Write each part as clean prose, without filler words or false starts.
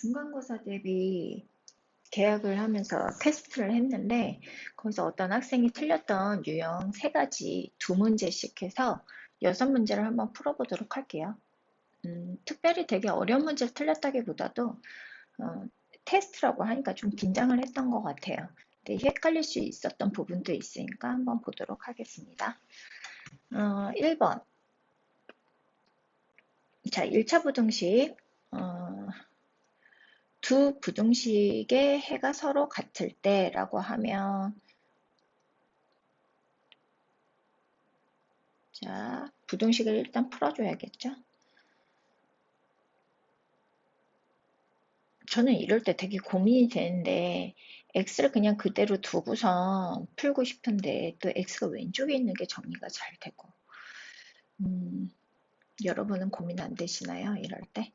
중간고사 대비 계약을 하면서 테스트를 했는데 거기서 어떤 학생이 틀렸던 유형 세 가지 두 문제씩 해서 6문제를 한번 풀어보도록 할게요. 특별히 되게 어려운 문제를 틀렸다기보다도 테스트라고 하니까 좀 긴장을 했던 것 같아요. 근데 헷갈릴 수 있었던 부분도 있으니까 한번 보도록 하겠습니다. 1번. 자, 1차 부등식. 두 부등식의 해가 서로 같을 때라고 하면, 자, 부등식을 일단 풀어줘야겠죠? 저는 이럴 때 되게 고민이 되는데, x를 그냥 그대로 두고선 풀고 싶은데, 또 x가 왼쪽에 있는 게 정리가 잘 되고, 여러분은 고민 안 되시나요? 이럴 때?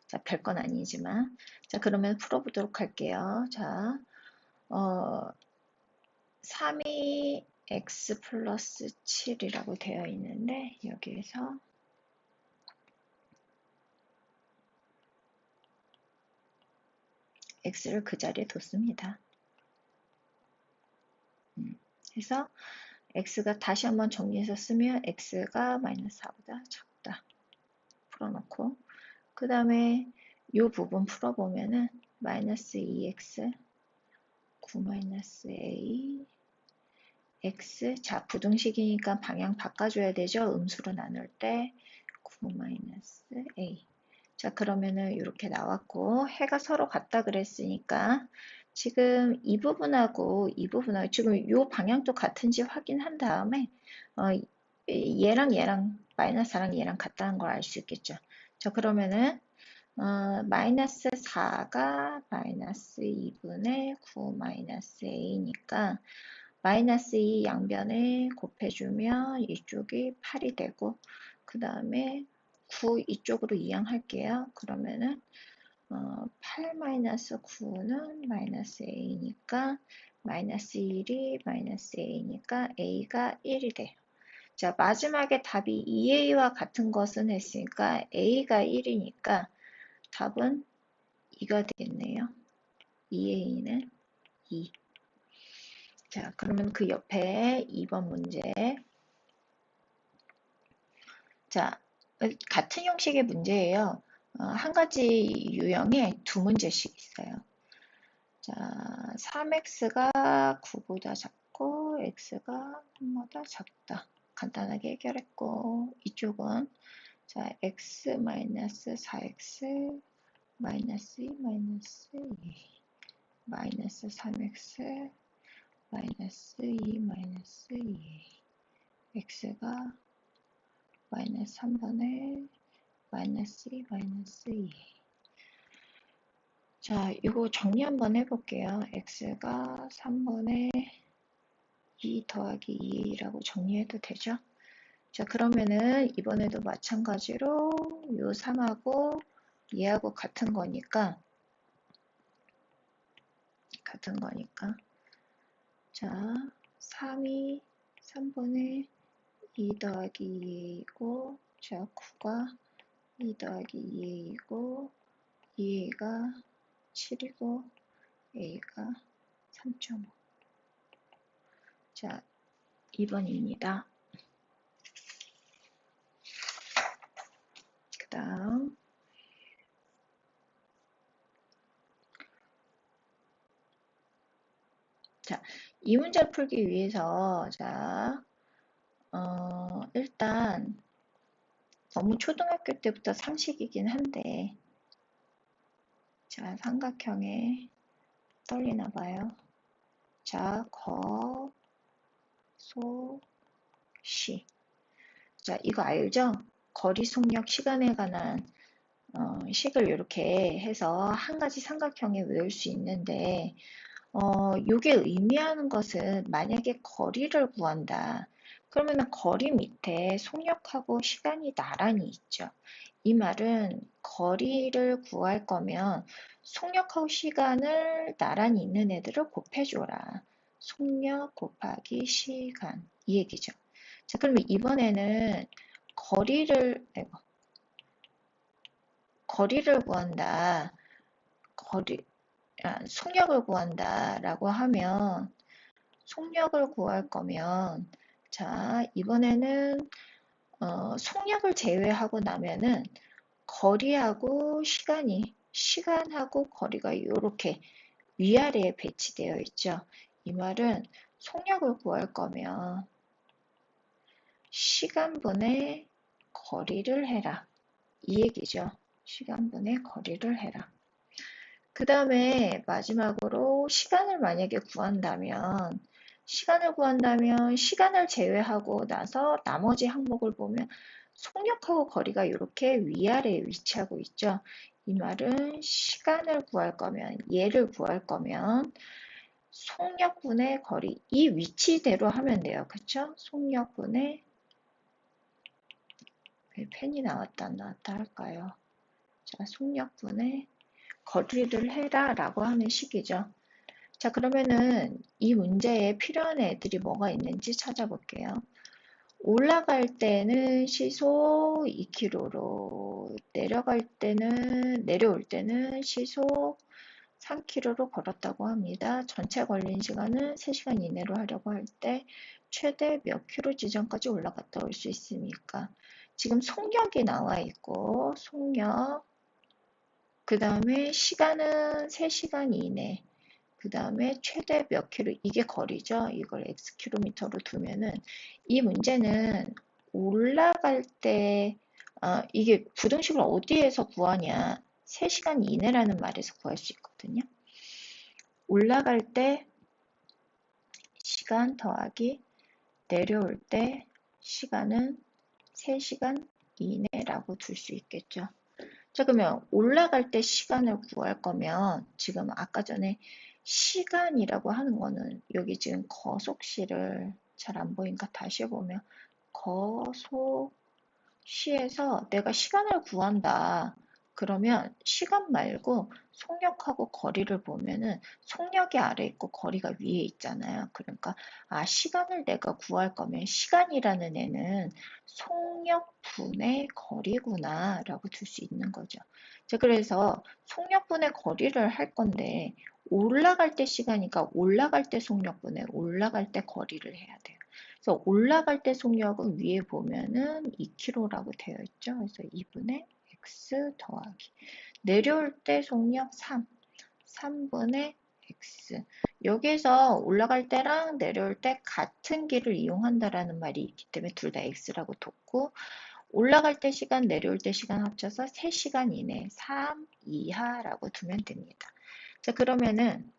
자, 별건 아니지만. 자, 그러면 풀어보도록 할게요. 자, 3이 x 플러스 7이라고 되어 있는데, 여기에서 x를 그 자리에 뒀습니다. 그래서 x가 다시 한번 정리해서 쓰면 x가 마이너스 4보다 작다. 풀어놓고 그 다음에 이 부분 풀어보면은 마이너스 2x 9 마이너스 a x 자 부등식이니까 방향 바꿔줘야 되죠. 음수로 나눌 때 9 마이너스 a 자 그러면은 이렇게 나왔고 해가 서로 같다 그랬으니까 지금 이 부분하고 이 부분하고 지금 이 방향도 같은지 확인한 다음에 얘랑 마이너스 4랑 얘랑 같다는 걸 알 수 있겠죠. 자 그러면은 마이너스 4가 마이너스 2분의 9 마이너스 a니까 마이너스 2 양변에 곱해주면 이쪽이 8이 되고 그 다음에 9 이쪽으로 이항할게요. 그러면은 8 마이너스 9는 마이너스 a니까 마이너스 1이 마이너스 a니까 a가 1이 돼요. 자 마지막에 답이 2a와 같은 것은 했으니까 a가 1이니까 답은 2가 되겠네요. 2a는 2. 자 그러면 그 옆에 2번 문제 자 같은 형식의 문제예요. 한 가지 유형에 두 문제씩 있어요. 자, 3x가 9보다 작고 x가 3보다 작다. 간단하게 해결했고 이쪽은 자, x-4x 마이너스 2 마이너스 2 마이너스 3x 마이너스 2 마이너스 2 x가 마이너스 3분의 마이너스 2 마이너스 2 자, 이거 정리 한번 해볼게요. x가 3분의 2 더하기 2라고 정리해도 되죠? 자, 그러면은 이번에도 마찬가지로 요 3하고 얘하고 같은 거니까 자, 3이 3분의 2 더하기 2이고 자, 9가 2 더하기 2이고 2가 7이고 a가 3.5 자, 2번입니다. 그 다음 자, 이 문제를 풀기 위해서 자, 일단 너무 초등학교 때부터 상식이긴 한데 자, 삼각형에 떨리나 봐요. 자, 거, 소, 시. 자, 이거 알죠? 거리, 속력, 시간에 관한 식을 이렇게 해서 한 가지 삼각형에 외울 수 있는데 요게 의미하는 것은 만약에 거리를 구한다. 그러면 거리 밑에 속력하고 시간이 나란히 있죠. 이 말은 거리를 구할 거면 속력하고 시간을 나란히 있는 애들을 곱해줘라. 속력 곱하기 시간 이 얘기죠. 자, 그러면 이번에는 거리를 구한다. 속력을 구한다라고 하면 속력을 구할 거면 자, 이번에는 속력을 제외하고 나면은 거리하고 시간하고 거리가 이렇게 위아래에 배치되어 있죠. 이 말은 속력을 구할 거면 시간분의 거리를 해라. 이 얘기죠. 시간분의 거리를 해라. 그 다음에 마지막으로 시간을 만약에 구한다면 시간을 제외하고 나서 나머지 항목을 보면 속력하고 거리가 이렇게 위아래에 위치하고 있죠. 이 말은 시간을 구할 거면 얘를 구할 거면 속력분의 거리 이 위치대로 하면 돼요. 그쵸? 속력분의 왜 펜이 나왔다 안 나왔다 할까요? 자, 속력분의 거리를 해라 라고 하는 식이죠. 자, 그러면은 이 문제에 필요한 애들이 뭐가 있는지 찾아볼게요. 올라갈 때는 시속 2km로, 내려올 때는 시속 3km로 걸었다고 합니다. 전체 걸린 시간은 3시간 이내로 하려고 할 때 최대 몇 킬로 지점까지 올라갔다 올 수 있습니까? 지금 속력이 나와 있고, 속력, 그 다음에 시간은 3시간 이내, 그 다음에 최대 몇 킬로, 이게 거리죠. 이걸 x킬로미터로 두면은 이 문제는 올라갈 때 이게 부등식을 어디에서 구하냐? 3시간 이내라는 말에서 구할 수 있거든요. 올라갈 때 시간 더하기 내려올 때 시간은 3시간 이내라고 둘 수 있겠죠. 자, 그러면 올라갈 때 시간을 구할 거면 지금 아까 전에 시간이라고 하는 거는 여기 지금 거속시를 잘 안 보이니까 다시 보면 거속시에서 내가 시간을 구한다. 그러면 시간 말고 속력하고 거리를 보면은 속력이 아래 있고 거리가 위에 있잖아요. 그러니까 시간을 내가 구할 거면 시간이라는 애는 속력분의 거리구나 라고 둘 수 있는 거죠. 자, 그래서 속력분의 거리를 할 건데 올라갈 때 시간이니까 올라갈 때 속력분의 올라갈 때 거리를 해야 돼요. 그래서 올라갈 때 속력은 위에 보면은 2km라고 되어 있죠. 그래서 2분의 x 더하기 내려올 때 속력 3분의 x. 여기에서 올라갈 때랑 내려올 때 같은 길을 이용한다라는 말이 있기 때문에 둘 다 x라고 뒀고 올라갈 때 시간, 내려올 때 시간 합쳐서 3시간 이내 3 이하라고 두면 됩니다. 자, 그러면은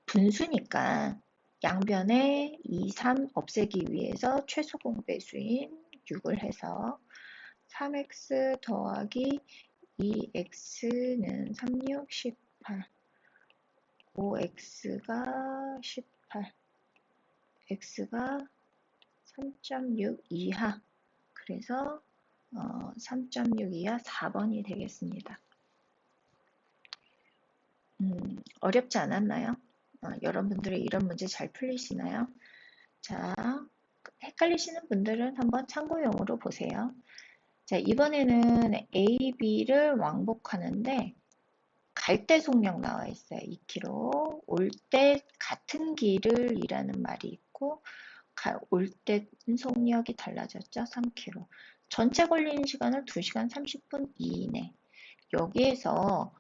분수니까 양변에 2, 3 없애기 위해서 최소 공배수인 6을 해서 3x 더하기 2x는 36, 18 5x가 18 x가 3.6 이하 그래서 3.6 이하 4번이 되겠습니다. 어렵지 않았나요? 여러분들의 이런 문제 잘 풀리시나요? 자, 헷갈리시는 분들은 한번 참고용으로 보세요. 자, 이번에는 A, B를 왕복하는데 갈 때 속력 나와 있어요. 2km. 올 때 같은 길을 이라는 말이 있고 올 때 속력이 달라졌죠. 3km. 전체 걸리는 시간을 2시간 30분 이내. 여기에서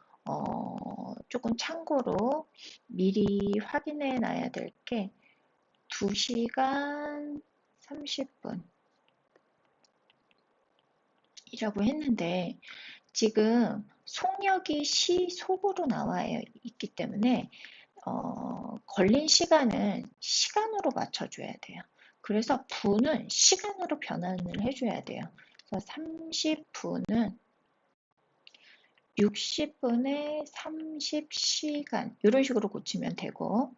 조금 참고로 미리 확인해 놔야 될 게 2시간 30분 이라고 했는데 지금 속력이 시속으로 나와 있기 때문에 걸린 시간은 시간으로 맞춰줘야 돼요. 그래서 분은 시간으로 변환을 해줘야 돼요. 그래서 30분은 60분의 30시간 이런 식으로 고치면 되고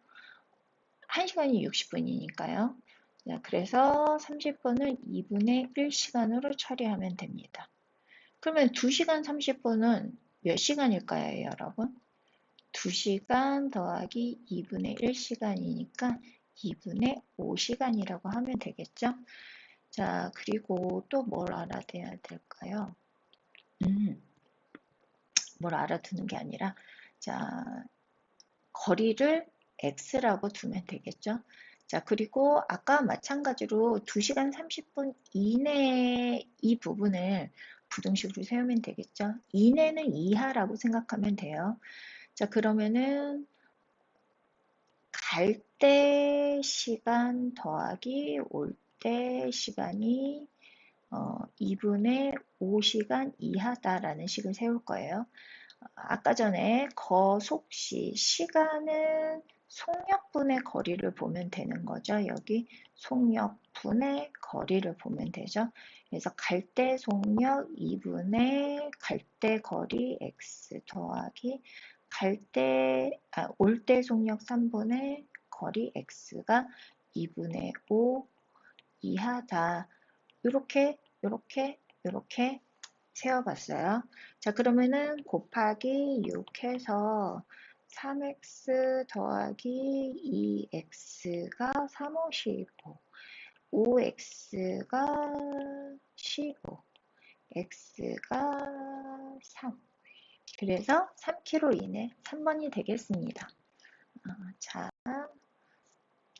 1시간이 60분이니까요. 그래서 30분을 2분의 1시간으로 처리하면 됩니다. 그러면 2시간 30분은 몇 시간일까요, 여러분? 2시간 더하기 2분의 1시간이니까 2분의 5시간이라고 하면 되겠죠? 자, 그리고 또 뭘 알아야 될까요? 뭘 알아두는 게 아니라, 자, 거리를 x라고 두면 되겠죠. 자, 그리고 아까 마찬가지로 2시간 30분 이내 이 부분을 부등식으로 세우면 되겠죠. 이내는 이하라고 생각하면 돼요. 자, 그러면은 갈 때 시간 더하기 올 때 시간이 2분의 5시간 이하다라는 식을 세울 거예요. 아까 전에 거속시 시간은 속력분의 거리를 보면 되는 거죠. 여기 속력분의 거리를 보면 되죠. 그래서 갈 때 속력 2분의 갈 때 거리 x 더하기 올 때 속력 3분의 거리 x가 2분의 5 이하다. 이렇게 세워봤어요. 자, 그러면은 곱하기 6 해서 3x 더하기 2x가 3, 5, 15, 5x가 15, x가 3. 그래서 3km 이내 3번이 되겠습니다. 자,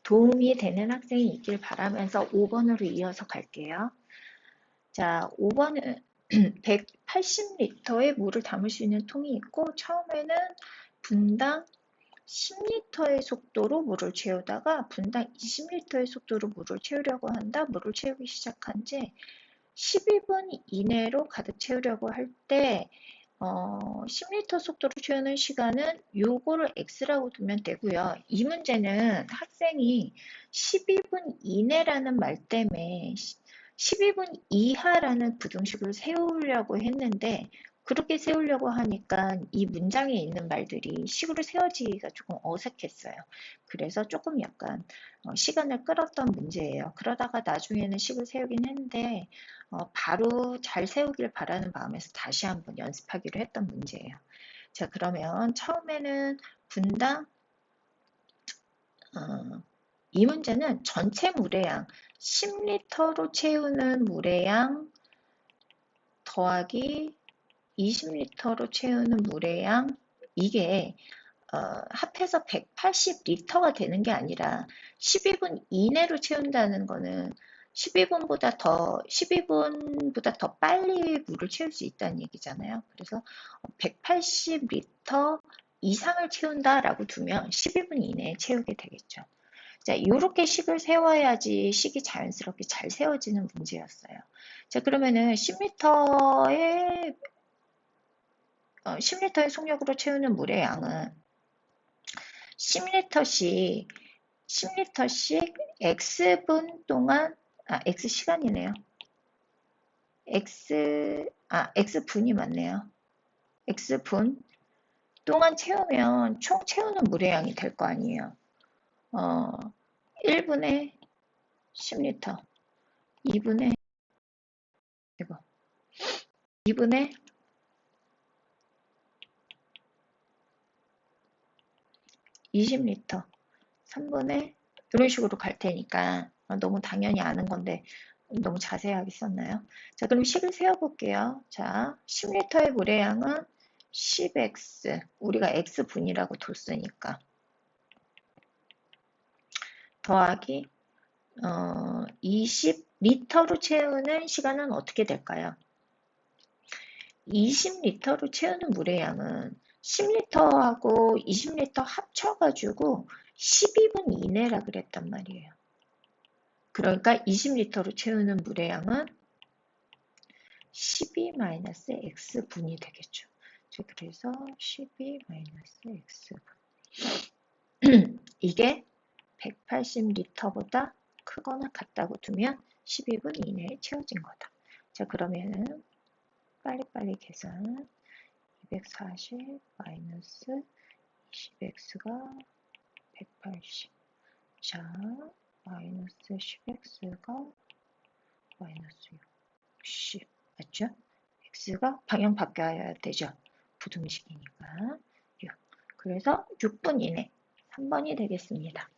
도움이 되는 학생이 있길 바라면서 5번으로 이어서 갈게요. 자, 5번은 180리터의 물을 담을 수 있는 통이 있고 처음에는 분당 10리터의 속도로 물을 채우다가 분당 20리터의 속도로 물을 채우려고 한다. 물을 채우기 시작한 지 12분 이내로 가득 채우려고 할 때 10리터 속도로 채우는 시간은 요거를 x라고 두면 되고요. 이 문제는 학생이 12분 이내라는 말 때문에 12분 이하라는 부등식을 세우려고 했는데 그렇게 세우려고 하니까 이 문장에 있는 말들이 식으로 세워지기가 조금 어색했어요. 그래서 조금 약간 시간을 끌었던 문제예요. 그러다가 나중에는 식을 세우긴 했는데 바로 잘 세우길 바라는 마음에서 다시 한번 연습하기로 했던 문제예요. 자, 그러면 처음에는 분당 이 문제는 전체 물의 양 10리터로 채우는 물의 양 더하기 20리터로 채우는 물의 양 이게 합해서 180리터가 되는 게 아니라 12분 이내로 채운다는 거는 12분보다 더 빨리 물을 채울 수 있다는 얘기잖아요. 그래서 180리터 이상을 채운다라고 두면 12분 이내에 채우게 되겠죠. 자, 이렇게 식을 세워야지 식이 자연스럽게 잘 세워지는 문제였어요. 자, 그러면은 10리터의 속력으로 채우는 물의 양은 10리터씩 x분 동안, x시간이네요. x분이 맞네요. x분 동안 채우면 총 채우는 물의 양이 될 거 아니에요. 1분의 10리터, 2분의 20리터, 3분의 이런 식으로 갈 테니까 너무 당연히 아는 건데 너무 자세하게 썼나요? 자, 그럼 식을 세워볼게요. 자, 10리터의 물의 양은 10x, 우리가 x분이라고 뒀으니까 더하기 20리터로 채우는 시간은 어떻게 될까요? 20리터로 채우는 물의 양은 10리터하고 20리터 합쳐가지고 12분 이내라 그랬단 말이에요. 그러니까 20리터로 채우는 물의 양은 12-x분이 되겠죠. 그래서 12-x분. 이게 180리터보다 크거나 같다고 두면 12분 이내에 채워진 거다. 자, 그러면은 빨리빨리 계산. 240 마이너스 20x가 180. 자, 마이너스 10x가 마이너스 60. 맞죠? x가 방향 바뀌어야 되죠. 부등식이니까. 6. 그래서 6분 이내 3번이 되겠습니다.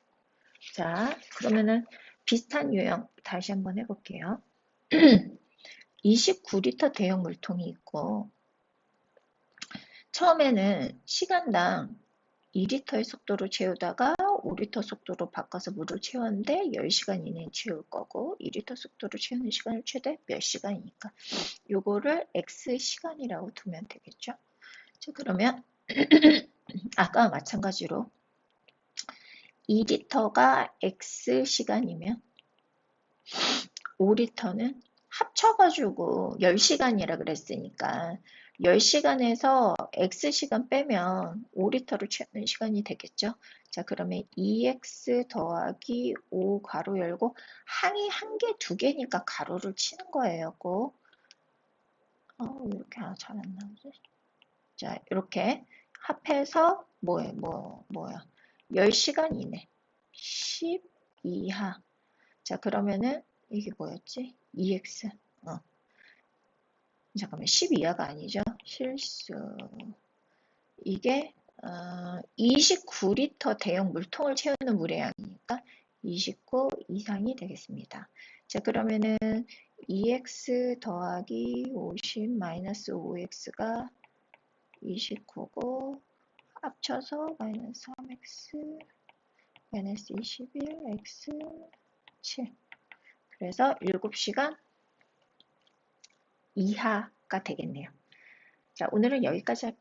자, 그러면은 비슷한 유형 다시 한번 해볼게요. 29리터 대형 물통이 있고 처음에는 시간당 2리터의 속도로 채우다가 5리터 속도로 바꿔서 물을 채웠는데 10시간 이내에 채울 거고 2리터 속도로 채우는 시간은 최대 몇 시간이니까 요거를 X 시간이라고 두면 되겠죠. 자, 그러면 아까와 마찬가지로 2리터가 X 시간이면 5리터는 합쳐가지고 10시간이라 그랬으니까 10시간에서 X시간 빼면 5리터를 채우는 시간이 되겠죠. 자, 그러면 2X 더하기 5 가로 열고 항이 한 개, 두 개니까 가로를 치는 거예요. 꼭. 이렇게 잘 안 나오지? 자, 이렇게 합해서 뭐야? 10시간 이내 10 이하. 자, 그러면은 이게 뭐였지? 2x. 잠깐만, 10 이하가 아니죠? 실수. 이게 29리터 대형 물통을 채우는 물의 양이니까 29 이상이 되겠습니다. 자, 그러면은 2x 더하기 50 마이너스 5x가 29고 합쳐서 마이너스 3x 마이너스 21 x 7. 그래서 7시간 이하가 되겠네요. 자, 오늘은 여기까지 할게요.